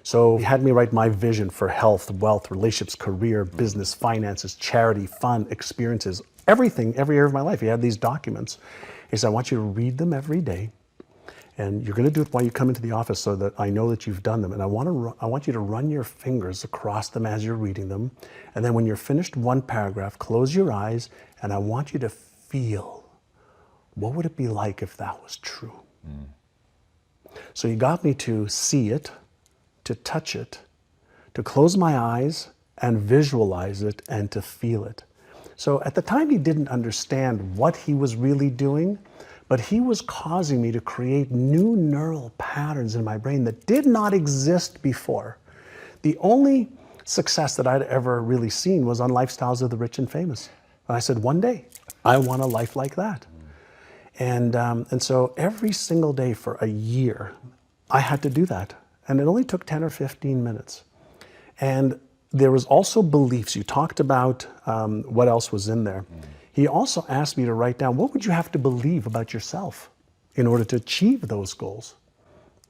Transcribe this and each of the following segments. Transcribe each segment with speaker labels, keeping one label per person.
Speaker 1: So he had me write my vision for health, wealth, relationships, career, business, finances, charity, fun, experiences, everything, every area of my life. He had these documents. He said, I want you to read them every day. And you're going to do it while you come into the office so that I know that you've done them. And I want you to run your fingers across them as you're reading them. And then when you're finished one paragraph, close your eyes, and I want you to feel, what would it be like if that was true? So he got me to see it, to touch it, to close my eyes and visualize it and to feel it. So at the time he didn't understand what he was really doing, but he was causing me to create new neural patterns in my brain that did not exist before. The only success that I'd ever really seen was on Lifestyles of the Rich and Famous. And I said, one day, I want a life like that. And so every single day for a year, I had to do that. And it only took 10 or 15 minutes. And there was also beliefs. You talked about what else was in there. He also asked me to write down, what would you have to believe about yourself in order to achieve those goals?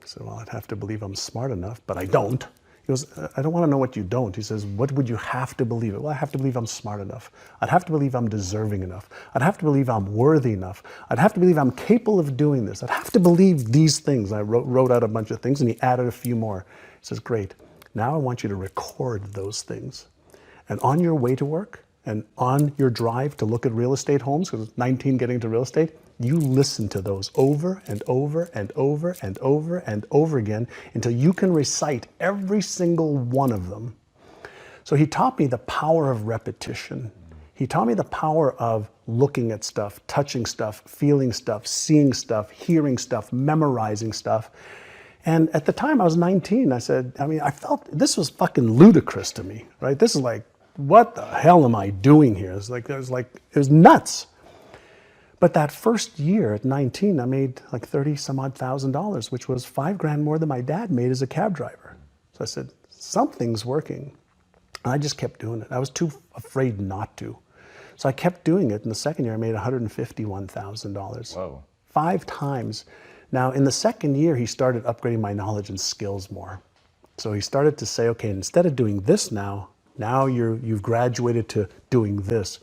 Speaker 1: I said, well, I'd have to believe I'm smart enough, but I don't. He goes, I don't want to know what you don't. He says, what would you have to believe? Well, I have to believe I'm smart enough. I'd have to believe I'm deserving enough. I'd have to believe I'm worthy enough. I'd have to believe I'm capable of doing this. I'd have to believe these things. I wrote out a bunch of things and he added a few more. He says, great. Now I want you to record those things. And on your way to work and on your drive to look at real estate homes, because 19 getting into real estate, you listen to those over and over and over and over and over again until you can recite every single one of them. So he taught me the power of repetition. He taught me the power of looking at stuff, touching stuff, feeling stuff, seeing stuff, hearing stuff, memorizing stuff. And at the time I was 19, I said, I felt this was fucking ludicrous to me, right? This is like, what the hell am I doing here? It was nuts. But that first year at 19, I made like 30 some odd $1,000, which was $5,000 more than my dad made as a cab driver. So I said, something's working. And I just kept doing it. I was too afraid not to. So I kept doing it. In the second year, I made $151,000.
Speaker 2: Whoa.
Speaker 1: 5 times. Now, in the second year, he started upgrading my knowledge and skills more. So he started to say, okay, instead of doing this now you've graduated to doing this.